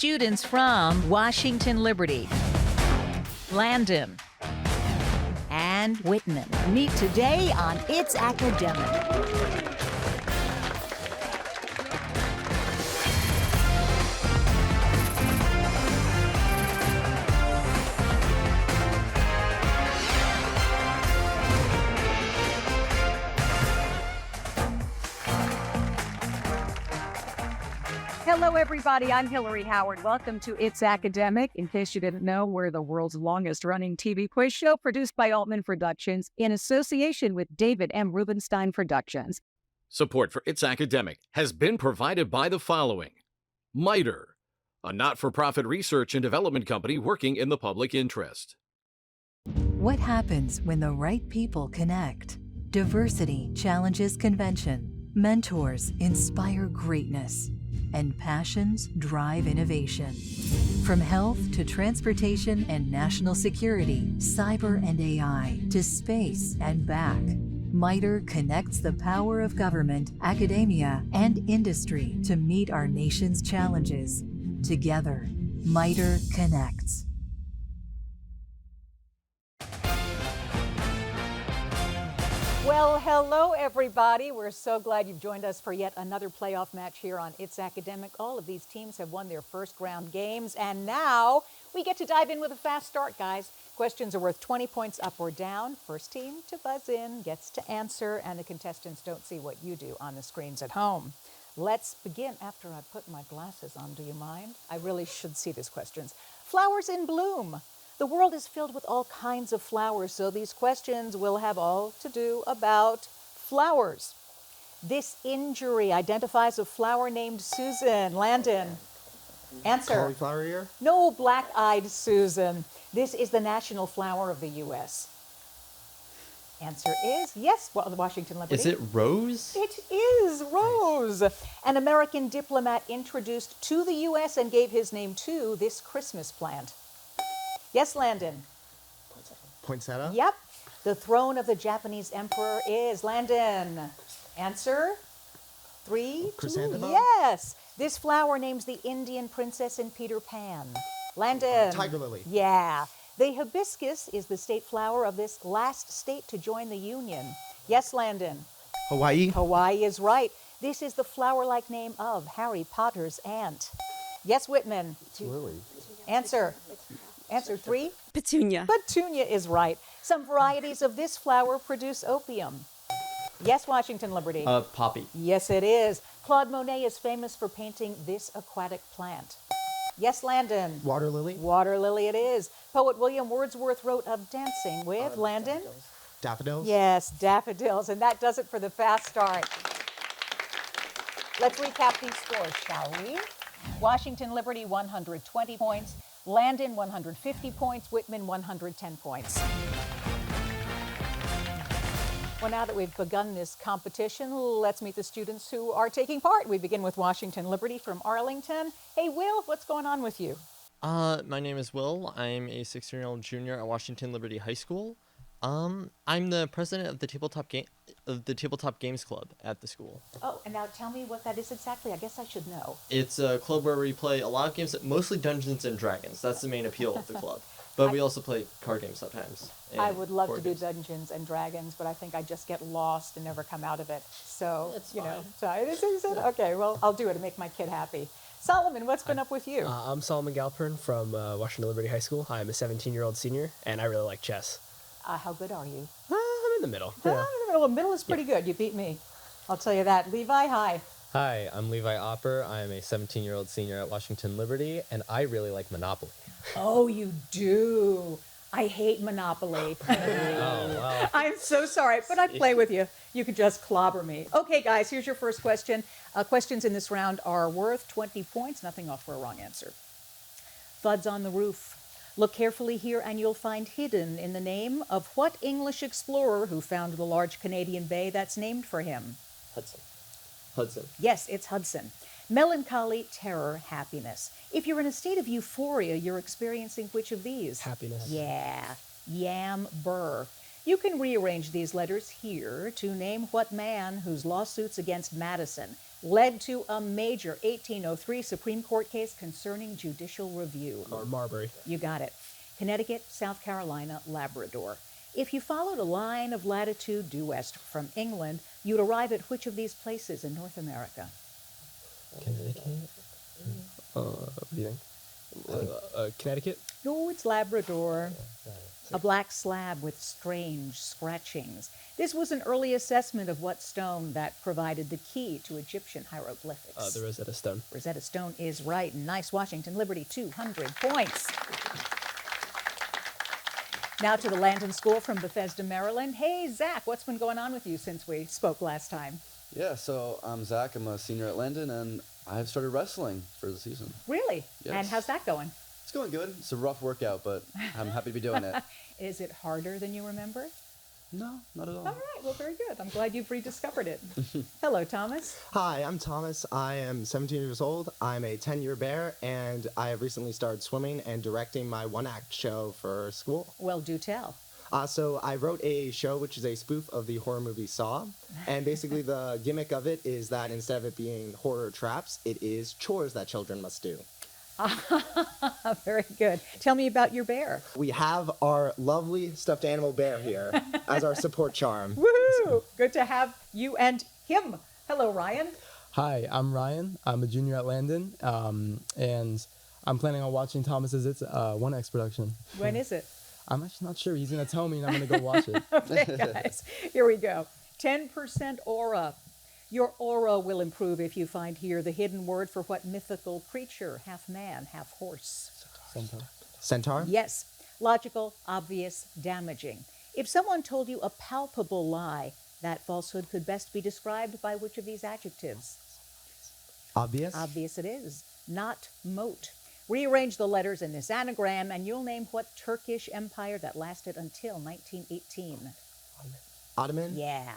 students from Washington Liberty, Landon, and Whitman meet today on It's Academic. Hello, everybody. I'm Hillary Howard. Welcome to It's Academic. In case you didn't know, we're the world's longest-running TV quiz show produced by Altman Productions in association with David M. Rubenstein Productions. Support for It's Academic has been provided by the following. MITRE, a not-for-profit research and development company working in the public interest. What happens when the right people connect? Diversity challenges convention. Mentors inspire greatness. And passions drive innovation. From health to transportation and national security, cyber and AI, to space and back, MITRE connects the power of government, academia, and industry to meet our nation's challenges. Together, MITRE connects. Well, hello, everybody. We're so glad you've joined us for yet another playoff match here on It's Academic. All of these teams have won their first round games, and now we get to dive in with a fast start, guys. Questions are worth 20 points up or down. First team to buzz in gets to answer, and the contestants don't see what you do on the screens at home. Let's begin after I put my glasses on. Do you mind? I really should see these questions. Flowers in bloom. The world is filled with all kinds of flowers, so these questions will have all to do about flowers. This injury identifies a flower named Susan. Landon, answer. Cauliflower ear? No, black-eyed Susan. This is the national flower of the U.S. Answer is yes, well, the Washington Liberty. Is it rose? It is rose. An American diplomat introduced to the U.S. and gave his name to this Christmas plant. Yes, Landon. Poinsettia? Yep. The throne of the Japanese emperor is Landon. Answer. 3, 2. Chrysanthemum? Yes. This flower names the Indian princess in Peter Pan. Landon. Tiger lily. Yeah. The hibiscus is the state flower of this last state to join the Union. Yes, Landon. Hawaii? Hawaii is right. This is the flower-like name of Harry Potter's aunt. Yes, Whitman. Lily. Answer. Answer 3. Petunia. Petunia is right. Some varieties of this flower produce opium. Yes, Washington Liberty. Poppy. Yes, it is. Claude Monet is famous for painting this aquatic plant. Yes, Landon. Water lily? Water lily it is. Poet William Wordsworth wrote of dancing with Landon. Daffodils? Yes, daffodils. And that does it for the fast start. Let's recap these scores, shall we? Washington Liberty, 120 points. Landon, 150 points. Whitman, 110 points. Well, now that we've begun this competition, let's meet the students who are taking part. We begin with Washington Liberty from Arlington. Hey, Will, what's going on with you? My name is Will. I'm a 16-year-old junior at Washington Liberty High School. I'm the president of the Tabletop Games Club at the school. Oh, and now tell me what that is exactly. I guess I should know. It's a club where we play a lot of games, mostly Dungeons and Dragons. That's the main appeal of the club. But we also play card games sometimes. I would love to board do games. Dungeons and Dragons, but I think I just get lost and never come out of it. So, That's you know, fine. so is it? Okay, well, I'll do it to make my kid happy. Solomon, what's been up with you? I'm Solomon Galpern from Washington Liberty High School. I'm a 17-year-old senior, and I really like chess. How good are you? I'm in the middle. The middle is pretty good. You beat me. I'll tell you that. Levi, hi. Hi, I'm Levi Opper. I'm a 17-year-old senior at Washington Liberty, and I really like Monopoly. Oh, you do. I hate Monopoly. Oh, wow. I'm so sorry, but I play with you. You could just clobber me. Okay, guys, here's your first question. Questions in this round are worth 20 points. Nothing off for a wrong answer. Thuds on the roof. Look carefully here and you'll find hidden in the name of what English explorer who found the large Canadian bay that's named for him? Hudson. Yes, it's Hudson. Melancholy, terror, happiness. If you're in a state of euphoria, you're experiencing which of these? Happiness. Yeah. Yam, burr. You can rearrange these letters here to name what man whose lawsuits against Madison led to a major 1803 Supreme Court case concerning judicial review? Marbury. You got it. Connecticut, South Carolina, Labrador. If you followed a line of latitude due west from England, you'd arrive at which of these places in North America? Connecticut? What do you think? Connecticut? No, it's Labrador. A black slab with strange scratchings. This was an early assessment of what stone that provided the key to Egyptian hieroglyphics. The Rosetta Stone. Rosetta Stone is right. Nice, Washington Liberty, 200 points. Now to the Landon School from Bethesda, Maryland. Hey, Zach, what's been going on with you since we spoke last time? Yeah, so I'm Zach. I'm a senior at Landon, and I've started wrestling for the season. Really? Yes. And how's that going? It's going good. It's a rough workout, but I'm happy to be doing it. Is it harder than you remember? No, not at all. All right, well, very good. I'm glad you've rediscovered it. Hello, Thomas. Hi, I'm Thomas. I am 17 years old. I'm a 10-year bear, and I have recently started swimming and directing my one-act show for school. Well, do tell. So I wrote a show which is a spoof of the horror movie Saw, and basically the gimmick of it is that instead of it being horror traps, it is chores that children must do. Very good. Tell me about your bear. We have our lovely stuffed animal bear here as our support charm. Woohoo! Good to have you and him. Hello, Ryan. Hi, I'm Ryan. I'm a junior at Landon, and I'm planning on watching Thomas's It's 1X production. When is it? I'm actually not sure. He's going to tell me, and I'm going to go watch it. Okay, guys, here we go. 10% aura. Your aura will improve if you find here the hidden word for what mythical creature, half man, half horse. Centaur. Centaur? Yes. Logical, obvious, damaging. If someone told you a palpable lie, that falsehood could best be described by which of these adjectives? Obvious? Obvious it is. Not moat. Rearrange the letters in this anagram and you'll name what Turkish empire that lasted until 1918. Ottoman? Yeah.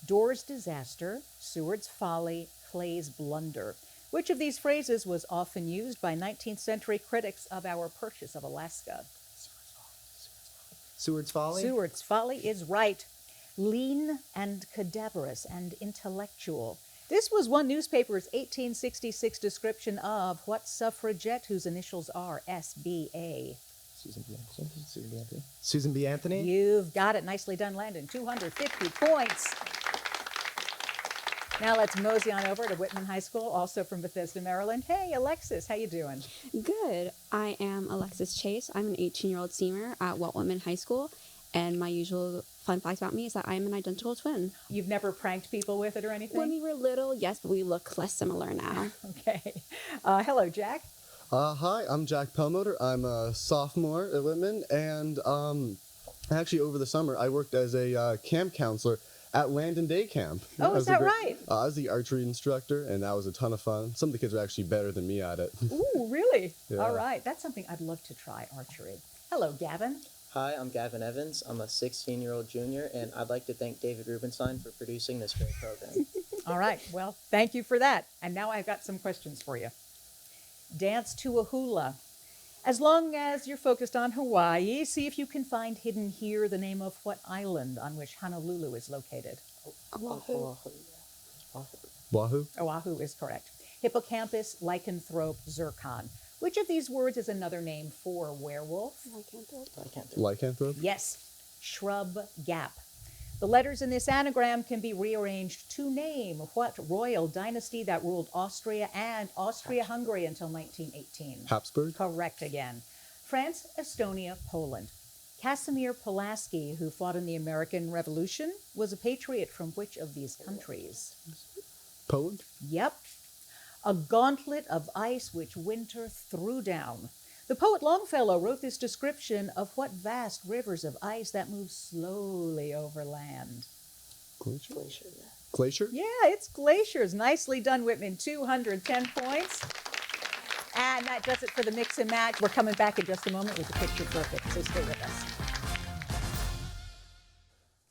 Door's disaster, Seward's folly, Clay's blunder. Which of these phrases was often used by 19th century critics of our purchase of Alaska? Seward's folly? Seward's folly is right. Lean and cadaverous and intellectual. This was one newspaper's 1866 description of what suffragette whose initials are SBA. Susan B. Anthony. Susan B. Anthony? You've got it. Nicely done, Landon. 250 points. Now let's mosey on over to Whitman High School, also from Bethesda, Maryland. Hey, Alexis, how you doing? Good. I am Alexis Chase. I'm an 18-year-old senior at Walt Whitman High School, and my usual fun fact about me is that I am an identical twin. You've never pranked people with it or anything? When we were little, yes, but we look less similar now. Okay. Hello, Jack. Hi, I'm Jack Pelmotor. I'm a sophomore at Whitman, and actually over the summer I worked as a camp counselor at Landon Day Camp. Oh, is that right? I was the archery instructor, and that was a ton of fun. Some of the kids are actually better than me at it. Ooh, really? Yeah. All right. That's something I'd love to try, archery. Hello, Gavin. Hi, I'm Gavin Evans. I'm a 16-year-old junior, and I'd like to thank David Rubenstein for producing this great program. All right. Well, thank you for that. And now I've got some questions for you. Dance to a hula. As long as you're focused on Hawaii, see if you can find hidden here the name of what island on which Honolulu is located. Oahu. Wahoo? Oahu is correct. Hippocampus, lycanthrope, zircon. Which of these words is another name for werewolf? Lycanthrope? Yes. Shrub gap. The letters in this anagram can be rearranged to name what royal dynasty that ruled Austria and Austria-Hungary until 1918. Habsburg? Correct again. France, Estonia, Poland. Casimir Pulaski, who fought in the American Revolution, was a patriot from which of these countries? Poland? Yep. A gauntlet of ice which winter threw down. The poet Longfellow wrote this description of what vast rivers of ice that move slowly over land. Glacier? Glacier? Yeah, it's glaciers. Nicely done, Whitman. 210 points. And that does it for the mix and match. We're coming back in just a moment with the picture perfect, so stay with us.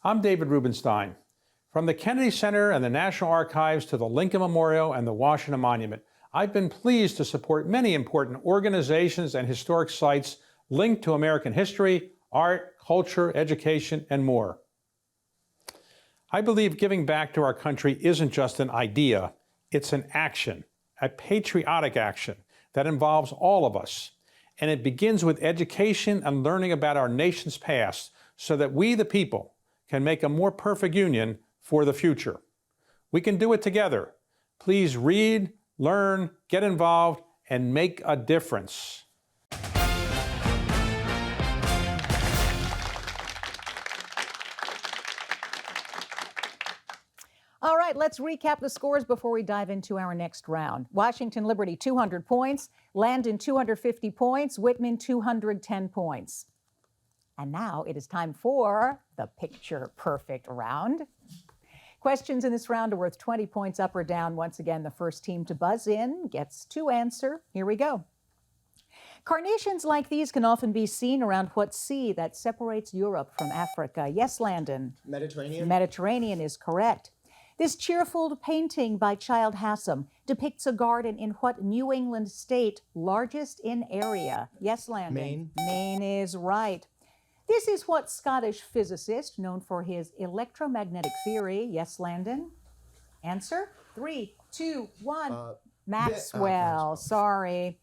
I'm David Rubenstein. From the Kennedy Center and the National Archives to the Lincoln Memorial and the Washington Monument, I've been pleased to support many important organizations and historic sites linked to American history, art, culture, education, and more. I believe giving back to our country isn't just an idea, It's an action, a patriotic action that involves all of us. And it begins with education and learning about our nation's past so that we, the people, can make a more perfect union for the future. We can do it together. Please read, learn, get involved, and make a difference. All right, let's recap the scores before we dive into our next round. Washington Liberty, 200 points. Landon, 250 points. Whitman, 210 points. And now it is time for the Picture Perfect round. Questions in this round are worth 20 points up or down. Once again, the first team to buzz in gets to answer. Here we go. Carnations like these can often be seen around what sea that separates Europe from Africa? Yes, Landon? Mediterranean? Mediterranean is correct. This cheerful painting by Childe Hassam depicts a garden in what New England state, largest in area? Yes, Landon? Maine. Maine is right. This is what Scottish physicist known for his electromagnetic theory? Yes, Landon? Answer? 3, 2, 1. Maxwell, sorry.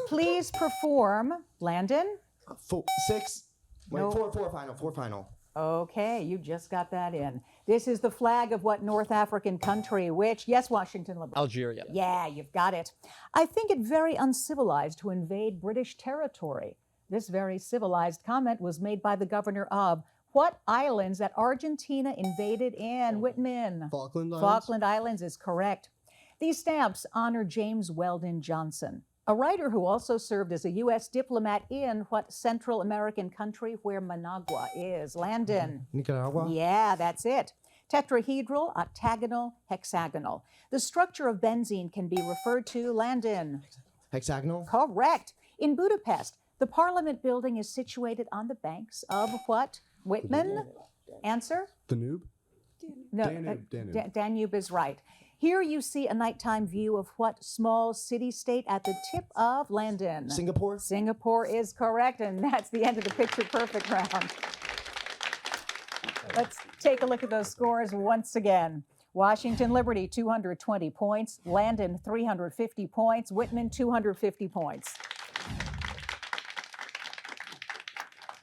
Please perform, Landon? 4, 6, wait, No. 4 final. Okay, you just got that in. This is the flag of what North African country, which, yes, Washington Liberty. Algeria. Yeah, you've got it. I think it very uncivilized to invade British territory. This very civilized comment was made by the governor of what islands that Argentina invaded in? Whitman. Falkland Islands. Falkland Islands is correct. These stamps honor James Weldon Johnson, a writer who also served as a U.S. diplomat in what Central American country where Managua is? Landon. Nicaragua? Yeah, that's it. Tetrahedral, octagonal, hexagonal. The structure of benzene can be referred to, Landon. Hexagonal? Correct. In Budapest, the Parliament building is situated on the banks of what? Whitman? Answer? Danube? No, Danube. Danube is right. Here you see a nighttime view of what small city-state at the tip of Landon? Singapore? Singapore is correct, and that's the end of the Picture Perfect round. Let's take a look at those scores once again. Washington Liberty, 220 points. Landon, 350 points. Whitman, 250 points.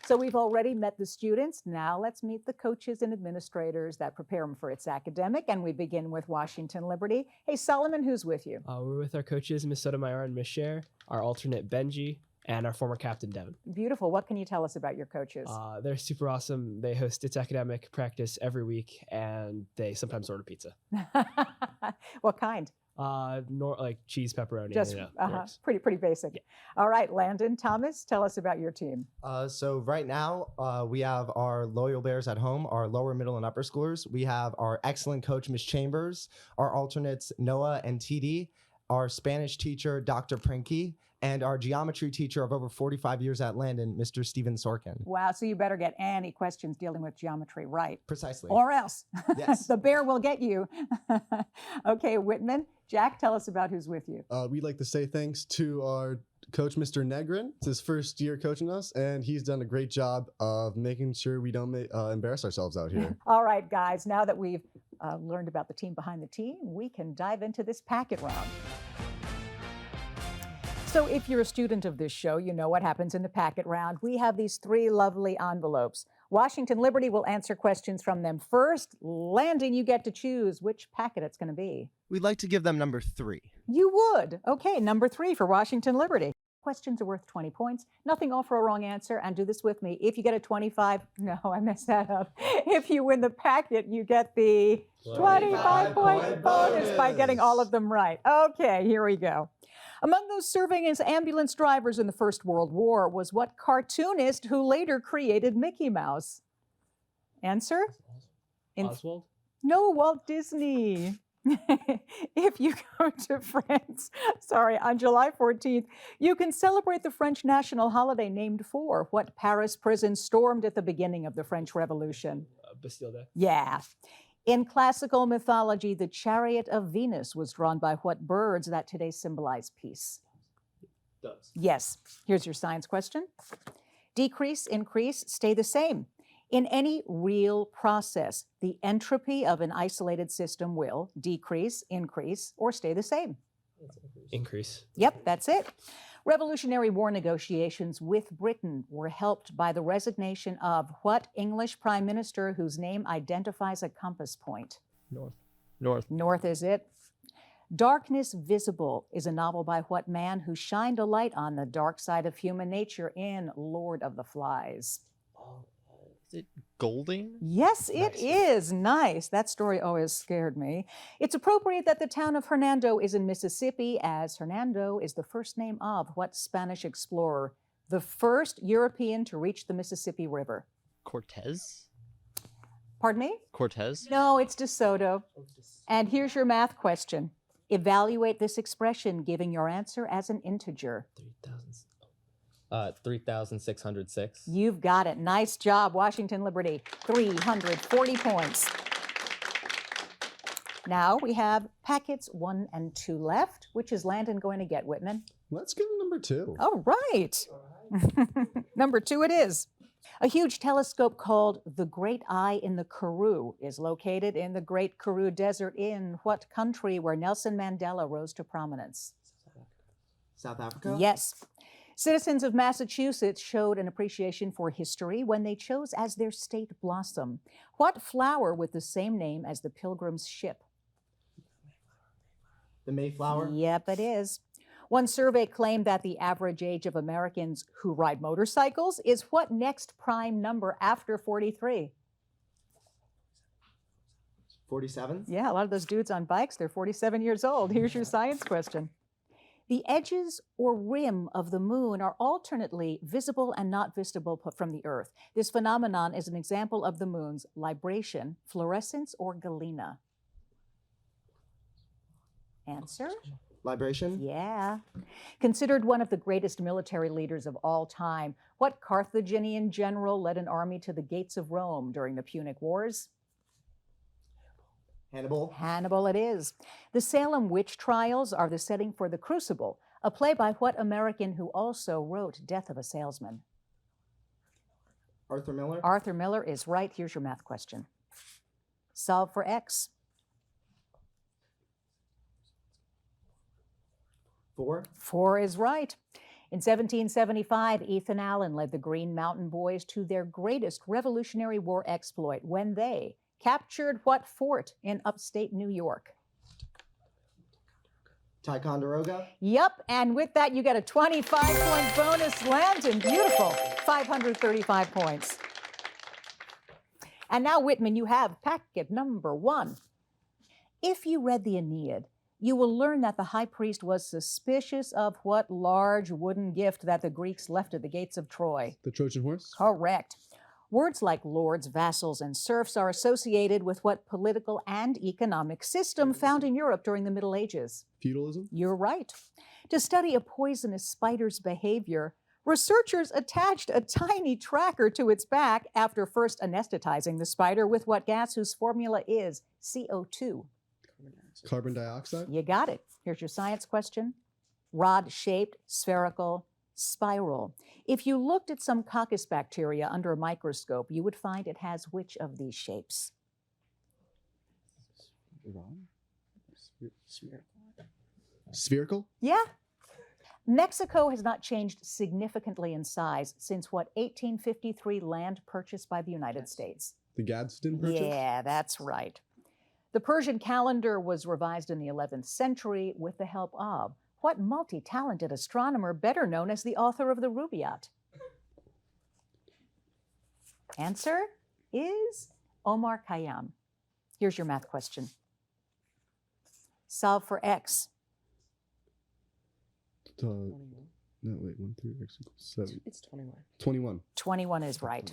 So we've already met the students. Now let's meet the coaches and administrators that prepare them for its academic. And we begin with Washington Liberty. Hey, Solomon, who's with you? We're with our coaches, Miss Sotomayor and Miss Cher, our alternate Benji, and our former captain Devin. Beautiful. What can you tell us about your coaches? They're super awesome. They host its academic practice every week, and they sometimes order pizza. What kind? Like cheese, pepperoni. Just pretty basic. Yeah. All right, Landon, Thomas, tell us about your team. So right now, we have our Loyal Bears at home, our lower, middle, and upper schoolers. We have our excellent coach, Miss Chambers, our alternates, Noah and TD, our Spanish teacher, Dr. Prinky, and our geometry teacher of over 45 years at Landon, Mr. Steven Sorkin. Wow, so you better get any questions dealing with geometry right. Precisely. Or else. Yes. The bear will get you. Okay, Whitman. Jack, tell us about who's with you. We'd like to say thanks to our coach, Mr. Negrin. It's his first year coaching us, and he's done a great job of making sure we don't embarrass ourselves out here. All right, guys, now that we've learned about the team behind the team, we can dive into this packet round. So if you're a student of this show, you know what happens in the packet round. We have these 3 lovely envelopes. Washington Liberty will answer questions from them first. Landon, you get to choose which packet it's going to be. We'd like to give them number 3. You would. Okay, number 3 for Washington Liberty. Questions are worth 20 points. Nothing all for a wrong answer. And do this with me. If you get a 25, no, I messed that up. If you win the packet, you get the 25-point bonus by getting all of them right. Okay, here we go. Among those serving as ambulance drivers in the First World War was what cartoonist who later created Mickey Mouse? Answer? Oswald? No, Walt Disney. If you go to France, on July 14th, you can celebrate the French national holiday named for what Paris prison stormed at the beginning of the French Revolution? Bastille Day. Yeah. In classical mythology, the chariot of Venus was drawn by what birds that today symbolize peace? Doves. Yes. Here's your science question. Decrease, increase, stay the same. In any real process, the entropy of an isolated system will decrease, increase, or stay the same. Increase. Yep, that's it. Revolutionary War negotiations with Britain were helped by the resignation of what English prime minister whose name identifies a compass point? North. North. North is it. Darkness Visible is a novel by what man who shined a light on the dark side of human nature in Lord of the Flies? Is it Golding? Yes, it is. Nice. That story always scared me. It's appropriate that the town of Hernando is in Mississippi, as Hernando is the first name of what Spanish explorer? The first European to reach the Mississippi River. Cortez? Pardon me? Cortez? No, it's DeSoto. And here's your math question. Evaluate this expression, giving your answer as an integer. 3,606. You've got it. Nice job, Washington Liberty. 340 points. Now we have packets 1 and 2 left. Which is Landon going to get, Whitman? Let's give him number 2. All right. Number 2 it is. A huge telescope called the Great Eye in the Karoo is located in the Great Karoo Desert in what country where Nelson Mandela rose to prominence? South Africa? Yes. Citizens of Massachusetts showed an appreciation for history when they chose as their state blossom what flower with the same name as the Pilgrim's ship? The Mayflower? Yep, it is. One survey claimed that the average age of Americans who ride motorcycles is what next prime number after 43? 47? Yeah, a lot of those dudes on bikes, they're 47 years old. Here's your science question. The edges or rim of the moon are alternately visible and not visible from the Earth. This phenomenon is an example of the moon's libration, fluorescence, or galena. Answer? Libration? Yeah. Considered one of the greatest military leaders of all time, what Carthaginian general led an army to the gates of Rome during the Punic Wars? Hannibal? Hannibal it is. The Salem witch trials are the setting for The Crucible, a play by what American who also wrote Death of a Salesman? Arthur Miller? Arthur Miller is right. Here's your math question. Solve for X. 4? 4 is right. In 1775, Ethan Allen led the Green Mountain Boys to their greatest Revolutionary War exploit when they captured what fort in upstate New York? Ticonderoga? Yep, and with that, you get a 25-point bonus, Landon. Beautiful. 535 points. And now, Whitman, you have packet number 1. If you read the Aeneid, you will learn that the high priest was suspicious of what large wooden gift that the Greeks left at the gates of Troy? The Trojan horse? Correct. Words like lords, vassals, and serfs are associated with what political and economic system found in Europe during the Middle Ages? Feudalism? You're right. To study a poisonous spider's behavior, researchers attached a tiny tracker to its back after first anesthetizing the spider with what gas whose formula is CO2? Carbon dioxide? You got it. Here's your science question. Rod-shaped, spherical, spiral. If you looked at some coccus bacteria under a microscope, you would find it has which of these shapes? Spherical? Yeah. Mexico has not changed significantly in size since what 1853 land purchased by the United States? The Gadsden Purchase? Yeah, that's right. The Persian calendar was revised in the 11th century with the help of what multi-talented astronomer better known as the author of the Rubaiyat? Answer is Omar Khayyam. Here's your math question. Solve for X. No, wait, 1, 3, X equals 7. It's 21. 21. 21 is right.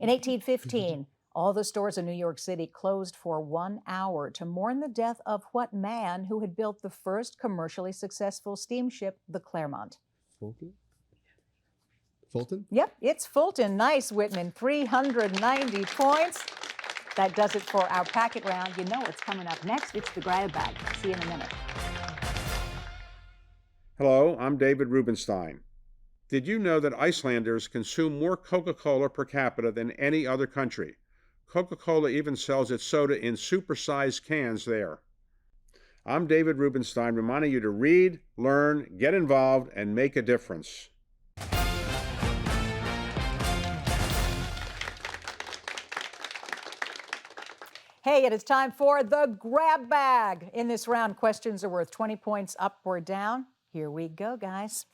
In 1815, all the stores in New York City closed for 1 hour to mourn the death of what man who had built the first commercially successful steamship, the Clermont? Fulton? Fulton? Yep, it's Fulton. Nice, Whitman. 390 points. That does it for our packet round. You know what's coming up next. It's the grab bag. See you in a minute. Hello, I'm David Rubenstein. Did you know that Icelanders consume more Coca-Cola per capita than any other country? Coca-Cola even sells its soda in supersized cans there. I'm David Rubenstein, reminding you to read, learn, get involved, and make a difference. Hey, it is time for the grab bag. In this round, questions are worth 20 points up or down. Here we go, guys.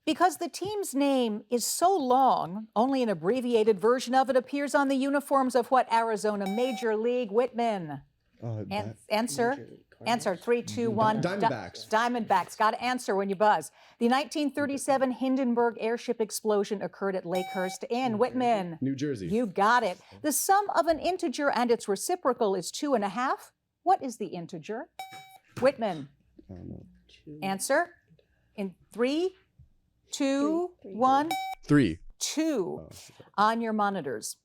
Because the team's name is so long, only an abbreviated version of it appears on the uniforms of what Arizona Major League? Whitman. Answer. Answer. 3, 2, 1. Diamondbacks. Diamondbacks. Got to answer when you buzz. The 1937 Hindenburg airship explosion occurred at Lakehurst in Whitman. New Jersey. You got it. The sum of an integer and its reciprocal is 2.5. What is the integer? Whitman. Answer. In 3, 2, 1. 3. 2 on your monitors.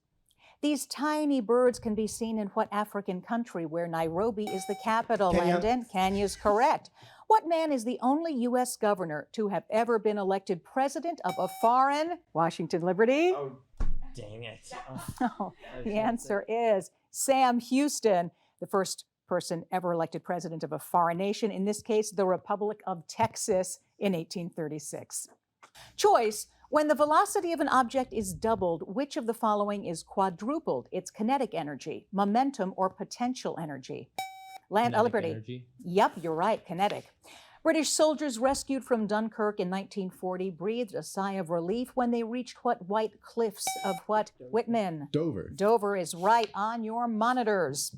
These tiny birds can be seen in what African country where Nairobi is the capital, Kenya. Landon? Kenya's correct. What man is the only U.S. governor to have ever been elected president of a foreign Washington Liberty? Oh, dang it. Oh, the answer is Sam Houston, the first person ever elected president of a foreign nation, in this case, the Republic of Texas in 1836. Choice. When the velocity of an object is doubled, which of the following is quadrupled? Its kinetic energy, momentum, or potential energy? Liberty. Energy. Yep, you're right, kinetic. British soldiers rescued from Dunkirk in 1940 breathed a sigh of relief when they reached what white cliffs of what? Whitman. Dover. Dover is right on your monitors.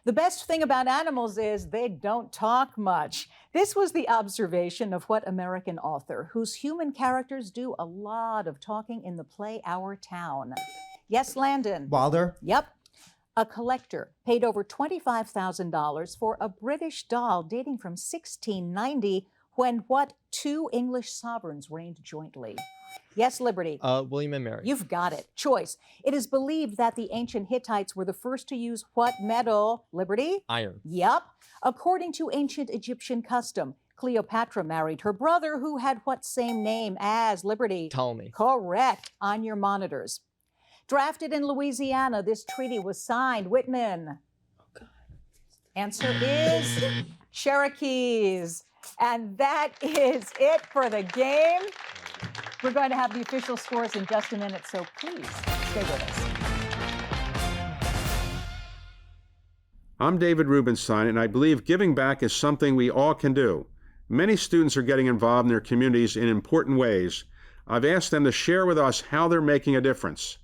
The best thing about animals is they don't talk much. This was the observation of what American author, whose human characters do a lot of talking in the play Our Town? Yes, Landon. Wilder. Yep. A collector paid over $25,000 for a British doll dating from 1690 when what two English sovereigns reigned jointly? Yes, Liberty. William and Mary. You've got it. Choice. It is believed that the ancient Hittites were the first to use what metal? Liberty? Iron. Yep. According to ancient Egyptian custom, Cleopatra married her brother who had what same name as? Liberty? Ptolemy. Correct. On your monitors. Drafted in Louisiana, this treaty was signed. Whitman. Oh, God. Answer is Cherokees. And that is it for the game. We're going to have the official scores in just a minute, so please stay with us. I'm David Rubenstein, and I believe giving back is something we all can do. Many students are getting involved in their communities in important ways. I've asked them to share with us how they're making a difference.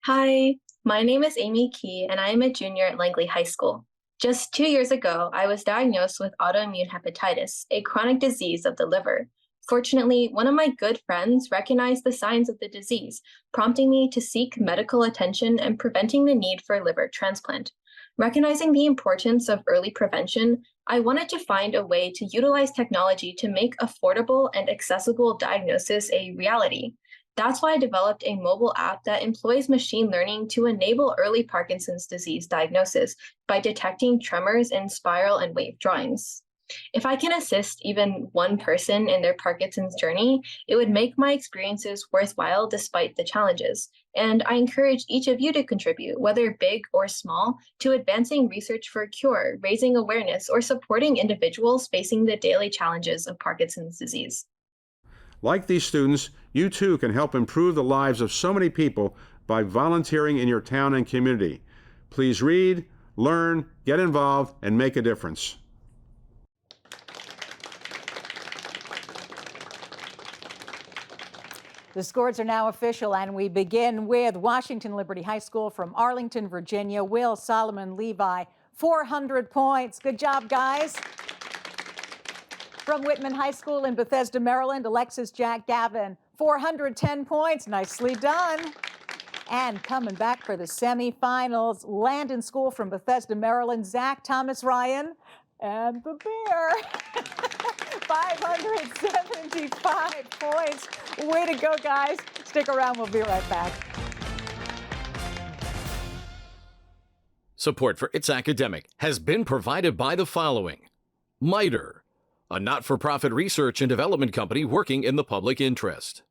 Hi, my name is Amy Key, and I am a junior at Langley High School. Just 2 years ago, I was diagnosed with autoimmune hepatitis, a chronic disease of the liver. Fortunately, one of my good friends recognized the signs of the disease, prompting me to seek medical attention and preventing the need for a liver transplant. Recognizing the importance of early prevention, I wanted to find a way to utilize technology to make affordable and accessible diagnosis a reality. That's why I developed a mobile app that employs machine learning to enable early Parkinson's disease diagnosis by detecting tremors in spiral and wave drawings. If I can assist even one person in their Parkinson's journey, it would make my experiences worthwhile despite the challenges. And I encourage each of you to contribute, whether big or small, to advancing research for a cure, raising awareness, or supporting individuals facing the daily challenges of Parkinson's disease. Like these students, you too can help improve the lives of so many people by volunteering in your town and community. Please read, learn, get involved, and make a difference. The scores are now official, and we begin with Washington Liberty High School from Arlington, Virginia. Will Solomon Levi, 400 points. Good job, guys. From Whitman High School in Bethesda, Maryland, Alexis Jack Gavin, 410 points. Nicely done. And coming back for the semifinals, Landon School from Bethesda, Maryland, Zach Thomas Ryan, and the beer. 575 points. Way to go, guys. Stick around. We'll be right back. Support for It's Academic has been provided by the following. MITRE, a not-for-profit research and development company working in the public interest.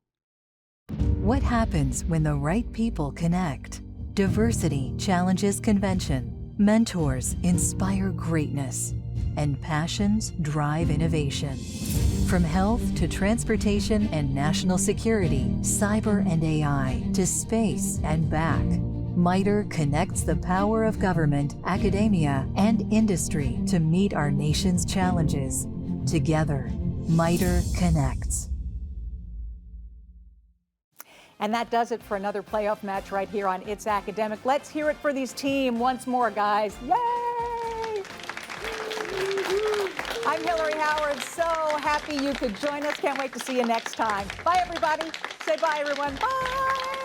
What happens when the right people connect? Diversity challenges convention. Mentors inspire greatness. And passions drive innovation. From health to transportation and national security, cyber and AI, to space and back, MITRE connects the power of government, academia, and industry to meet our nation's challenges. Together, MITRE connects. And that does it for another playoff match right here on It's Academic. Let's hear it for these teams once more, guys. Yay! I'm Hillary Howard. So happy you could join us. Can't wait to see you next time. Bye, everybody. Say bye, everyone. Bye.